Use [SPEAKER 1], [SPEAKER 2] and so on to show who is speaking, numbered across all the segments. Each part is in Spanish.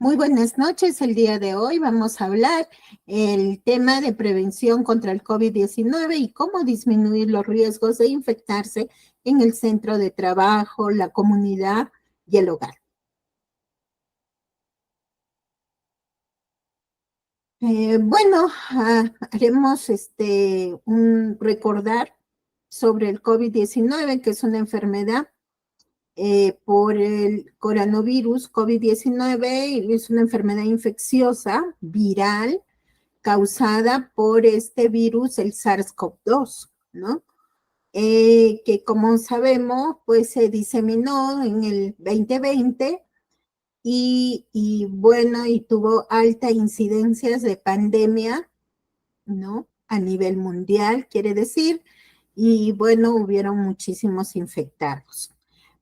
[SPEAKER 1] Muy buenas noches. El día de hoy vamos a hablar el tema de prevención contra el COVID-19 y cómo disminuir los riesgos de infectarse en el centro de trabajo, la comunidad y el hogar. Haremos un recordar sobre el COVID-19, que es una enfermedad por el coronavirus COVID-19, y es una enfermedad infecciosa, viral, causada por este virus, el SARS-CoV-2, ¿no? Que como sabemos, pues se diseminó en el 2020 y tuvo alta incidencias de pandemia, ¿no? A nivel mundial, quiere decir, y bueno, hubieron muchísimos infectados.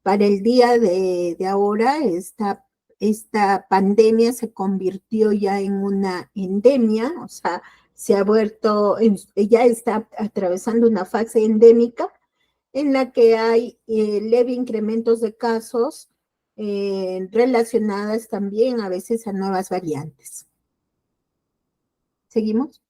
[SPEAKER 1] Para el día de ahora, esta pandemia se convirtió ya en una endemia, o sea, se ha vuelto, ya está atravesando una fase endémica en la que hay leve incrementos de casos relacionadas también a veces a nuevas variantes. ¿Seguimos?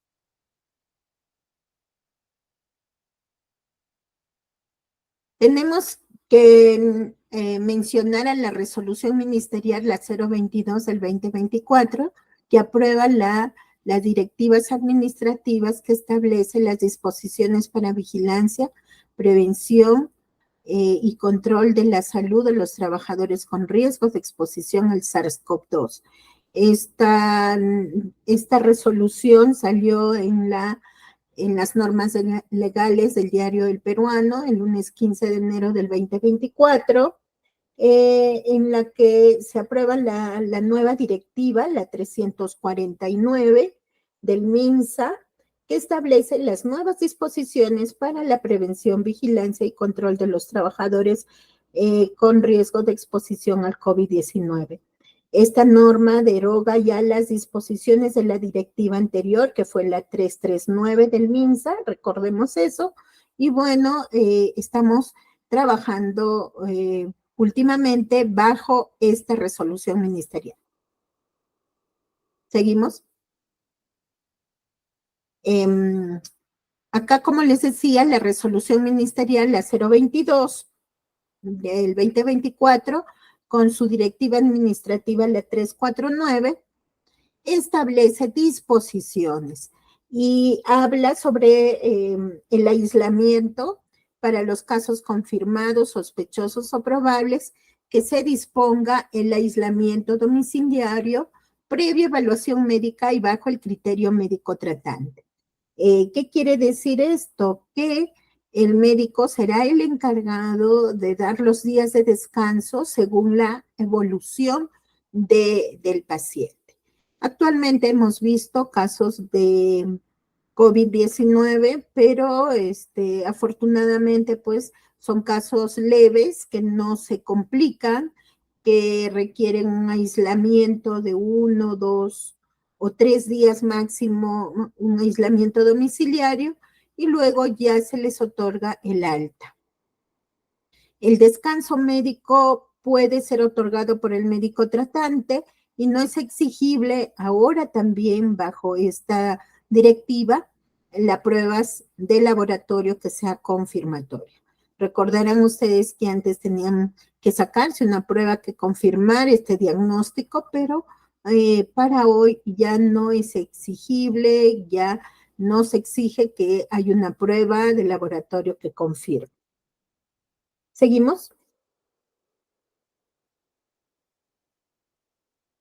[SPEAKER 1] Tenemos que mencionar a la resolución ministerial, la 022 del 2024, que aprueba las directivas administrativas que establece las disposiciones para vigilancia, prevención y control de la salud de los trabajadores con riesgos de exposición al SARS-CoV-2. Esta resolución salió en las normas legales del Diario El Peruano, el lunes 15 de enero del 2024, en la que se aprueba la nueva directiva, la 349 del MINSA, que establece las nuevas disposiciones para la prevención, vigilancia y control de los trabajadores con riesgo de exposición al COVID-19. Esta norma deroga ya las disposiciones de la directiva anterior, que fue la 339 del MINSA, recordemos eso, y bueno, estamos trabajando últimamente bajo esta resolución ministerial. ¿Seguimos? Acá, como les decía, la resolución ministerial, la 022 del 2024, con su directiva administrativa, la 349, establece disposiciones y habla sobre el aislamiento para los casos confirmados, sospechosos o probables, que se disponga el aislamiento domiciliario previa evaluación médica y bajo el criterio médico tratante. ¿Qué quiere decir esto? Que el médico será el encargado de dar los días de descanso según la evolución del paciente. Actualmente hemos visto casos de COVID-19, pero afortunadamente pues son casos leves que no se complican, que requieren un aislamiento de 1, 2 o 3 días máximo, un aislamiento domiciliario, y luego ya se les otorga el alta. El descanso médico puede ser otorgado por el médico tratante y no es exigible ahora también bajo esta directiva las pruebas de laboratorio que sea confirmatoria. Recordarán ustedes que antes tenían que sacarse una prueba que confirmar este diagnóstico, pero para hoy ya no es exigible, ya no se exige que haya una prueba de laboratorio que confirme. ¿Seguimos?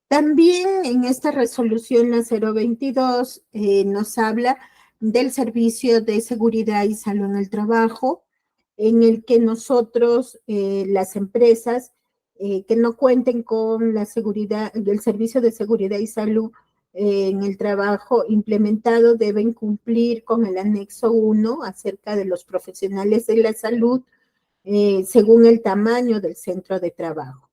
[SPEAKER 1] También en esta resolución, la 022, nos habla del servicio de seguridad y salud en el trabajo, en el que nosotros, las empresas que no cuenten con la seguridad, el servicio de seguridad y salud en el trabajo implementado, deben cumplir con el anexo 1 acerca de los profesionales de la salud según el tamaño del centro de trabajo.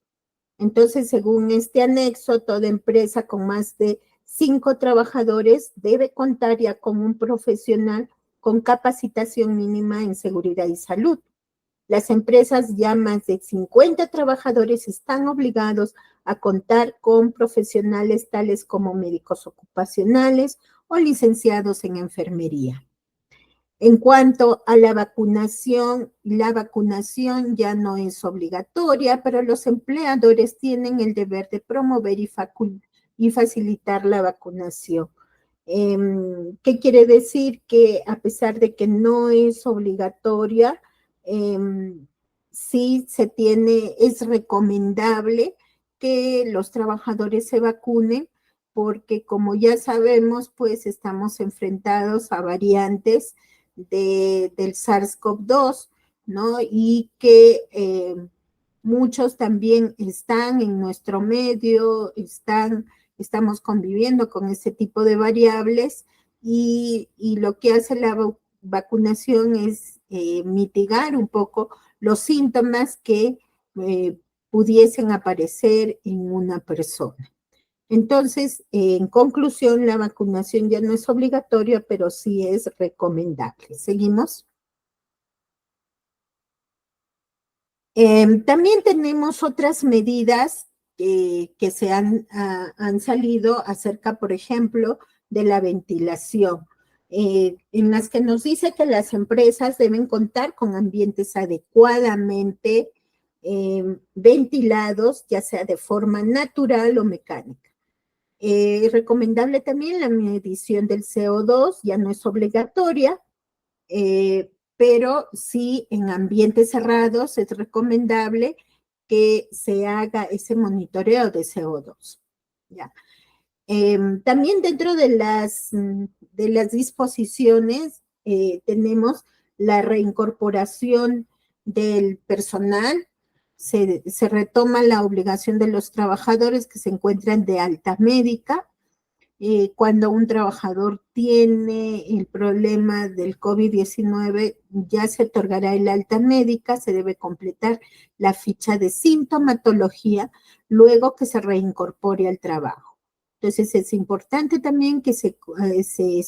[SPEAKER 1] Entonces, según este anexo, toda empresa con más de 5 trabajadores debe contar ya con un profesional con capacitación mínima en seguridad y salud. Las empresas ya más de 50 trabajadores están obligados a contar con profesionales tales como médicos ocupacionales o licenciados en enfermería. En cuanto a la vacunación ya no es obligatoria, pero los empleadores tienen el deber de promover y facilitar la vacunación. ¿Qué quiere decir? Que a pesar de que no es obligatoria, sí es recomendable que los trabajadores se vacunen, porque como ya sabemos, pues estamos enfrentados a variantes del SARS-CoV-2, ¿no? Y que muchos también están en nuestro medio, estamos conviviendo con ese tipo de variables y lo que hace la vacunación es mitigar un poco los síntomas que pudiesen aparecer en una persona. Entonces, en conclusión, la vacunación ya no es obligatoria, pero sí es recomendable. ¿Seguimos? También tenemos otras medidas que se han salido acerca, por ejemplo, de la ventilación, en las que nos dice que las empresas deben contar con ambientes adecuadamente ventilados, ya sea de forma natural o mecánica. Es recomendable también la medición del CO2, ya no es obligatoria, pero sí en ambientes cerrados es recomendable que se haga ese monitoreo de CO2. ¿Ya? También dentro de las disposiciones tenemos la reincorporación del personal, se retoma la obligación de los trabajadores que se encuentran de alta médica. Cuando un trabajador tiene el problema del COVID-19, ya se otorgará el alta médica, se debe completar la ficha de sintomatología luego que se reincorpore al trabajo. Entonces es importante también que se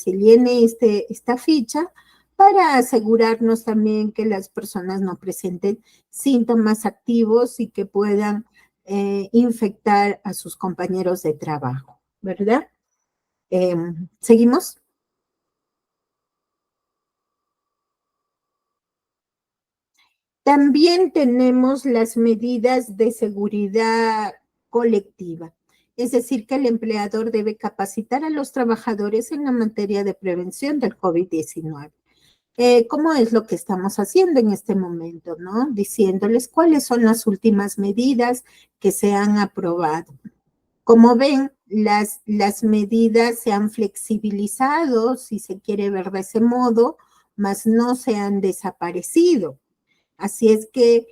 [SPEAKER 1] llene esta ficha para asegurarnos también que las personas no presenten síntomas activos y que puedan infectar a sus compañeros de trabajo, ¿verdad? ¿Seguimos? También tenemos las medidas de seguridad colectiva, es decir, que el empleador debe capacitar a los trabajadores en la materia de prevención del COVID-19. ¿Cómo es lo que estamos haciendo en este momento, no? Diciéndoles cuáles son las últimas medidas que se han aprobado. Como ven, las medidas se han flexibilizado, si se quiere ver de ese modo, mas no se han desaparecido. Así es que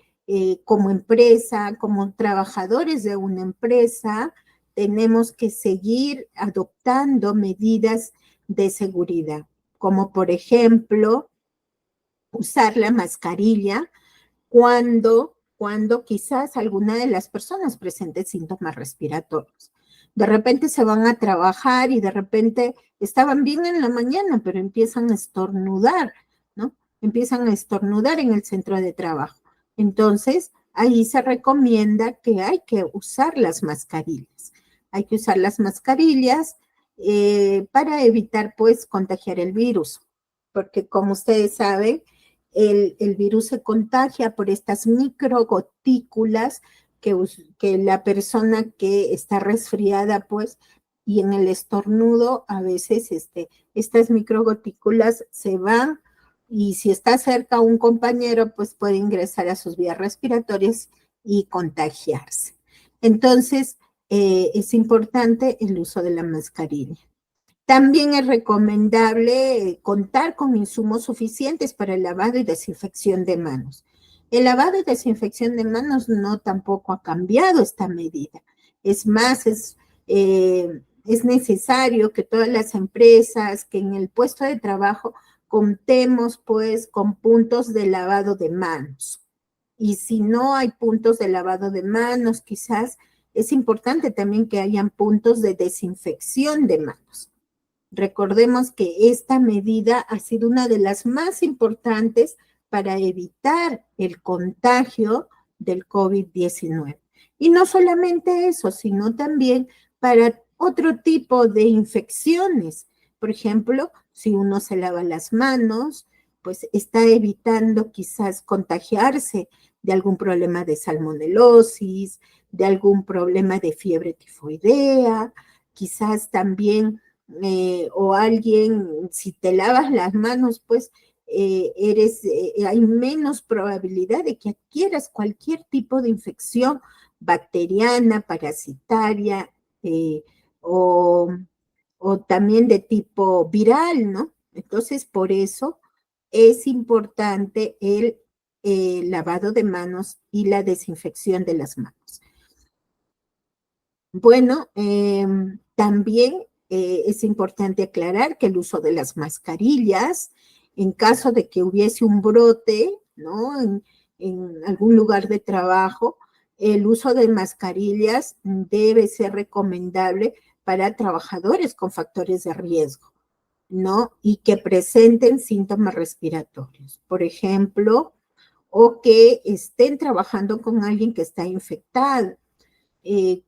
[SPEAKER 1] como empresa, como trabajadores de una empresa, tenemos que seguir adoptando medidas de seguridad, como por ejemplo, usar la mascarilla cuando quizás alguna de las personas presente síntomas respiratorios. De repente se van a trabajar y de repente estaban bien en la mañana, pero empiezan a estornudar, ¿no? Empiezan a estornudar en el centro de trabajo. Entonces, ahí se recomienda que hay que usar las mascarillas. Hay que usar las mascarillas para evitar, pues, contagiar el virus. Porque como ustedes saben, el virus se contagia por estas microgotículas que la persona que está resfriada, pues, y en el estornudo, a veces estas microgotículas se van y si está cerca un compañero, pues puede ingresar a sus vías respiratorias y contagiarse. Entonces, es importante el uso de la mascarilla. También es recomendable contar con insumos suficientes para el lavado y desinfección de manos. El lavado y desinfección de manos no tampoco ha cambiado esta medida. Es más, es necesario que todas las empresas, que en el puesto de trabajo contemos pues con puntos de lavado de manos. Y si no hay puntos de lavado de manos, quizás es importante también que hayan puntos de desinfección de manos. Recordemos que esta medida ha sido una de las más importantes para evitar el contagio del COVID-19. Y no solamente eso, sino también para otro tipo de infecciones. Por ejemplo, si uno se lava las manos, pues está evitando quizás contagiarse de algún problema de salmonelosis, de algún problema de fiebre tifoidea, quizás también, o alguien, si te lavas las manos, pues hay menos probabilidad de que adquieras cualquier tipo de infección bacteriana, parasitaria, eh, o, o también de tipo viral, ¿no? Entonces, por eso es importante el lavado de manos y la desinfección de las manos. Bueno, también es importante aclarar que el uso de las mascarillas, en caso de que hubiese un brote, ¿no? En algún lugar de trabajo, el uso de mascarillas debe ser recomendable para trabajadores con factores de riesgo, ¿no? Y que presenten síntomas respiratorios. Por ejemplo, o que estén trabajando con alguien que está infectado.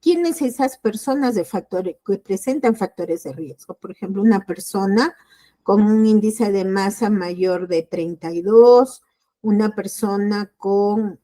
[SPEAKER 1] ¿Quiénes esas personas de factores que presentan factores de riesgo? Por ejemplo, una persona con un índice de masa mayor de 32, una persona con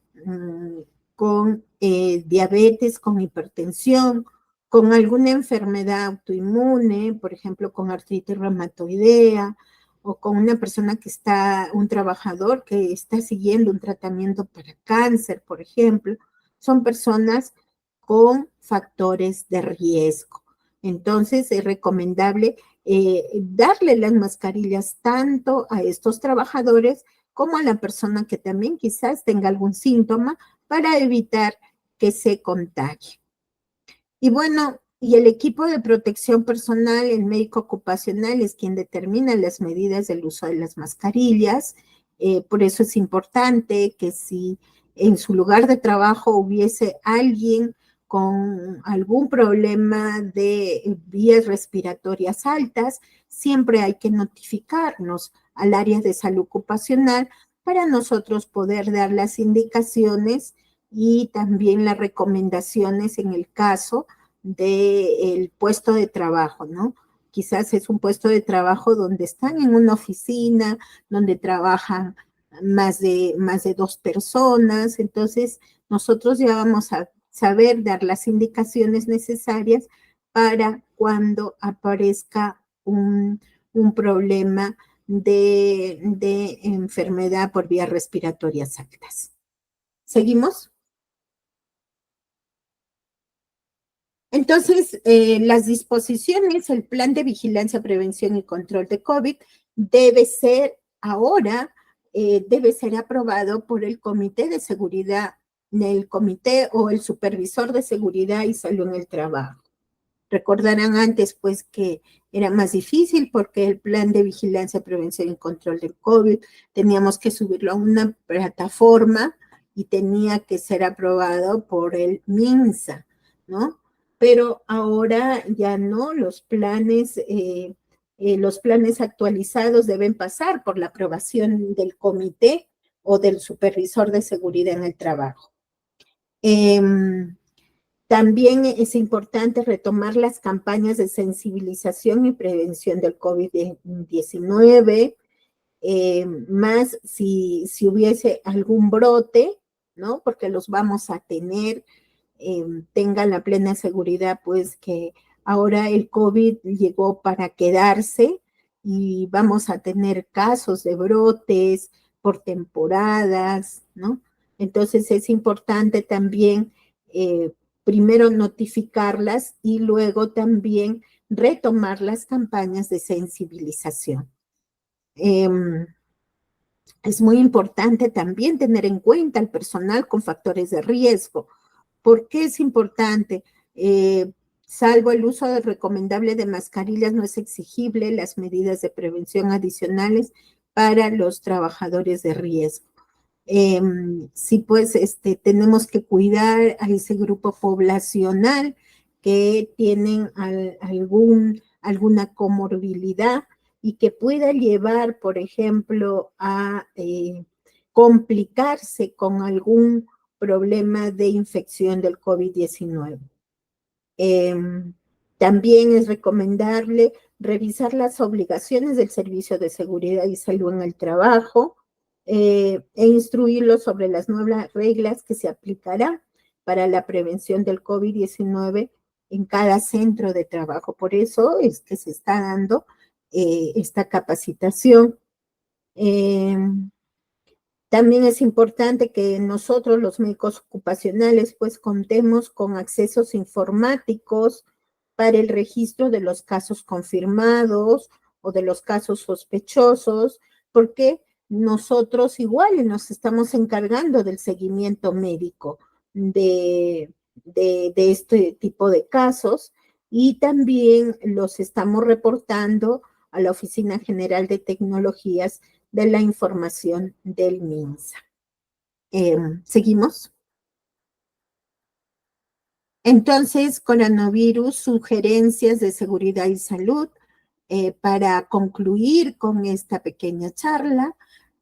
[SPEAKER 1] diabetes, con hipertensión, con alguna enfermedad autoinmune, por ejemplo, con artritis reumatoidea, o con una persona que está, un trabajador que está siguiendo un tratamiento para cáncer, por ejemplo, son personas con factores de riesgo. Entonces, es recomendable darle las mascarillas tanto a estos trabajadores como a la persona que también quizás tenga algún síntoma para evitar que se contagie. Y bueno, y el equipo de protección personal, el médico ocupacional, es quien determina las medidas del uso de las mascarillas. Por eso es importante que si en su lugar de trabajo hubiese alguien con algún problema de vías respiratorias altas, siempre hay que notificarnos al área de salud ocupacional para nosotros poder dar las indicaciones y también las recomendaciones en el caso del puesto de trabajo, ¿no? Quizás es un puesto de trabajo donde están en una oficina, donde trabajan más de dos personas, entonces nosotros ya vamos a saber dar las indicaciones necesarias para cuando aparezca un problema de enfermedad por vías respiratorias altas. ¿Seguimos? Entonces, las disposiciones, el plan de vigilancia, prevención y control de COVID debe ser ahora, debe ser aprobado por el Comité de Seguridad, el Comité o el Supervisor de Seguridad y Salud en el Trabajo. Recordarán antes, pues, que era más difícil porque el plan de vigilancia, prevención y control del COVID teníamos que subirlo a una plataforma y tenía que ser aprobado por el MINSA, ¿no? Pero ahora ya no, los planes actualizados deben pasar por la aprobación del comité o del supervisor de seguridad en el trabajo. También es importante retomar las campañas de sensibilización y prevención del COVID-19, más si hubiese algún brote, ¿no? Porque los vamos a tener, tengan la plena seguridad, pues que ahora el COVID llegó para quedarse y vamos a tener casos de brotes por temporadas, ¿no? Entonces es importante también primero notificarlas y luego también retomar las campañas de sensibilización. Es muy importante también tener en cuenta al personal con factores de riesgo. ¿Por qué es importante? Salvo el uso recomendable de mascarillas, no es exigible las medidas de prevención adicionales para los trabajadores de riesgo. Sí, pues tenemos que cuidar a ese grupo poblacional que tienen alguna comorbilidad y que pueda llevar, por ejemplo, a complicarse con problema de infección del COVID-19. También es recomendable revisar las obligaciones del Servicio de Seguridad y Salud en el Trabajo e instruirlos sobre las nuevas reglas que se aplicarán para la prevención del COVID-19 en cada centro de trabajo. Por eso es que se está dando esta capacitación. También es importante que nosotros, los médicos ocupacionales, pues contemos con accesos informáticos para el registro de los casos confirmados o de los casos sospechosos, porque nosotros igual nos estamos encargando del seguimiento médico de este tipo de casos y también los estamos reportando a la Oficina General de Tecnologías de la Información del MINSA. ¿Seguimos? Entonces, coronavirus, sugerencias de seguridad y salud. Para concluir con esta pequeña charla,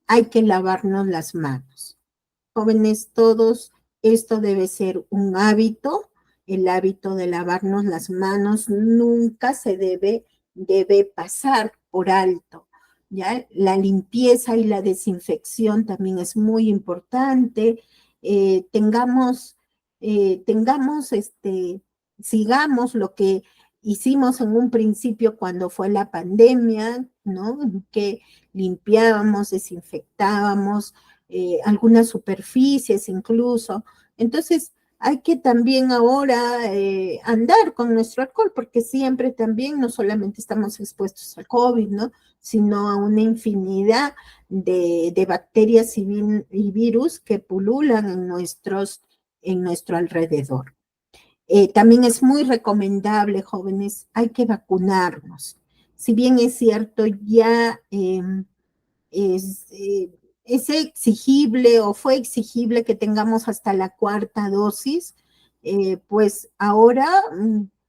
[SPEAKER 1] hay que lavarnos las manos. Jóvenes todos, esto debe ser un hábito. El hábito de lavarnos las manos nunca se debe pasar por alto. ¿Ya? La limpieza y la desinfección también es muy importante. Tengamos, sigamos lo que hicimos en un principio cuando fue la pandemia, ¿no? Que limpiábamos, desinfectábamos, algunas superficies incluso. Entonces, hay que también ahora andar con nuestro alcohol, porque siempre también no solamente estamos expuestos al COVID, ¿no? Sino a una infinidad de bacterias y virus que pululan en nuestro alrededor. También es muy recomendable, jóvenes, hay que vacunarnos. Si bien es cierto, ya es, eh, es exigible o fue exigible que tengamos hasta la cuarta dosis, pues ahora,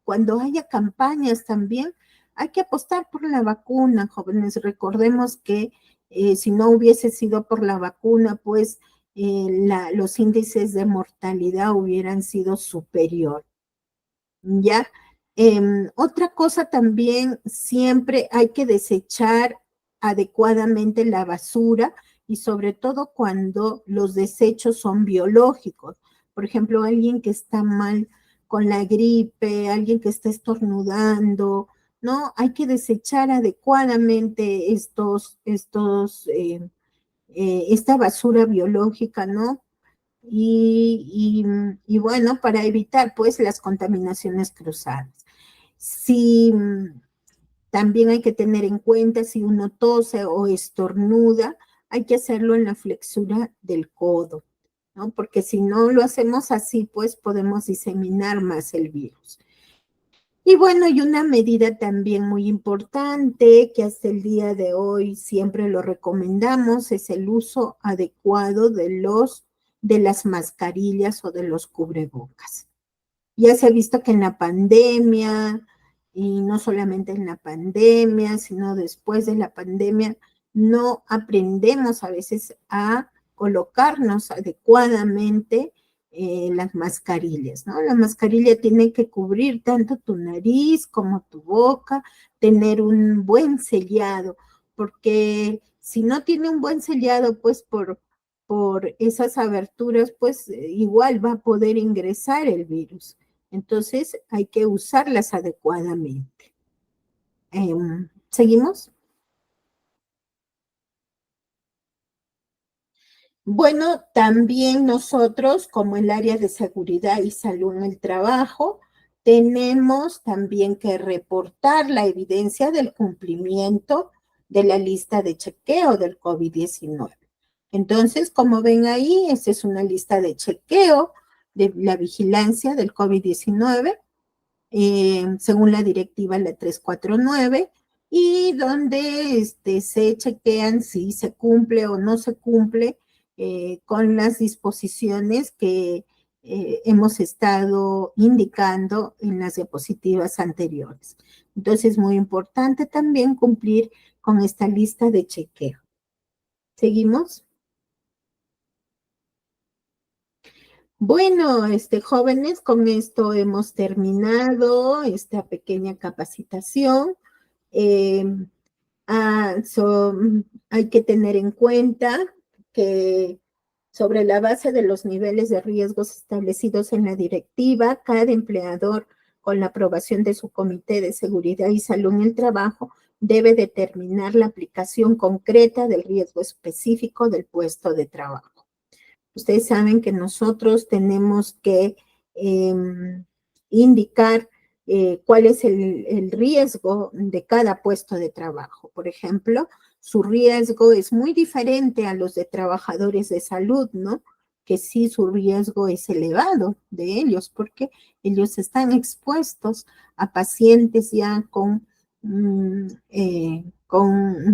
[SPEAKER 1] cuando haya campañas también, hay que apostar por la vacuna, jóvenes. Recordemos que si no hubiese sido por la vacuna, pues los índices de mortalidad hubieran sido superior. ¿Ya? Otra cosa también, siempre hay que desechar adecuadamente la basura y sobre todo cuando los desechos son biológicos. Por ejemplo, alguien que está mal con la gripe, alguien que está estornudando, ¿no? Hay que desechar adecuadamente esta basura biológica, ¿no? Y bueno, para evitar pues las contaminaciones cruzadas. Si también hay que tener en cuenta si uno tose o estornuda, hay que hacerlo en la flexura del codo, ¿no? Porque si no lo hacemos así, pues podemos diseminar más el virus. Y bueno, y una medida también muy importante que hasta el día de hoy siempre lo recomendamos es el uso adecuado de las mascarillas o de los cubrebocas. Ya se ha visto que en la pandemia, y no solamente en la pandemia, sino después de la pandemia, no aprendemos a veces a colocarnos adecuadamente las mascarillas, ¿no? La mascarilla tiene que cubrir tanto tu nariz como tu boca, tener un buen sellado, porque si no tiene un buen sellado, pues por esas aberturas, pues igual va a poder ingresar el virus. Entonces hay que usarlas adecuadamente. ¿Seguimos? Bueno, también nosotros, como el área de seguridad y salud en el trabajo, tenemos también que reportar la evidencia del cumplimiento de la lista de chequeo del COVID-19. Entonces, como ven ahí, esta es una lista de chequeo de la vigilancia del COVID-19 según la directiva la 349, y donde se chequean si se cumple o no se cumple con las disposiciones que hemos estado indicando en las diapositivas anteriores. Entonces, es muy importante también cumplir con esta lista de chequeo. ¿Seguimos? Bueno, jóvenes, con esto hemos terminado esta pequeña capacitación. Eh, hay que tener en cuenta que sobre la base de los niveles de riesgos establecidos en la directiva, cada empleador, con la aprobación de su Comité de Seguridad y Salud en el Trabajo, debe determinar la aplicación concreta del riesgo específico del puesto de trabajo. Ustedes saben que nosotros tenemos que indicar cuál es el riesgo de cada puesto de trabajo. Por ejemplo, su riesgo es muy diferente a los de trabajadores de salud, ¿no? Que sí, su riesgo es elevado de ellos, porque ellos están expuestos a pacientes ya con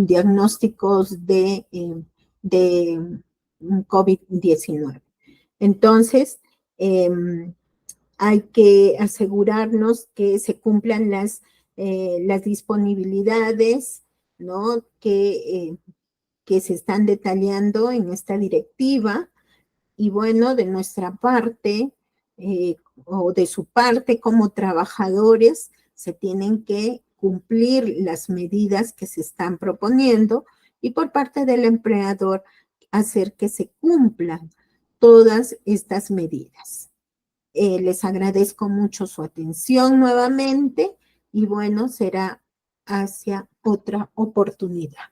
[SPEAKER 1] diagnósticos de COVID-19. Entonces, hay que asegurarnos que se cumplan las disponibilidades, ¿no? Que se están detallando en esta directiva. Y bueno, de nuestra parte, o de su parte como trabajadores, se tienen que cumplir las medidas que se están proponiendo y por parte del empleador hacer que se cumplan todas estas medidas. Les agradezco mucho su atención nuevamente y bueno, será hacia otra oportunidad.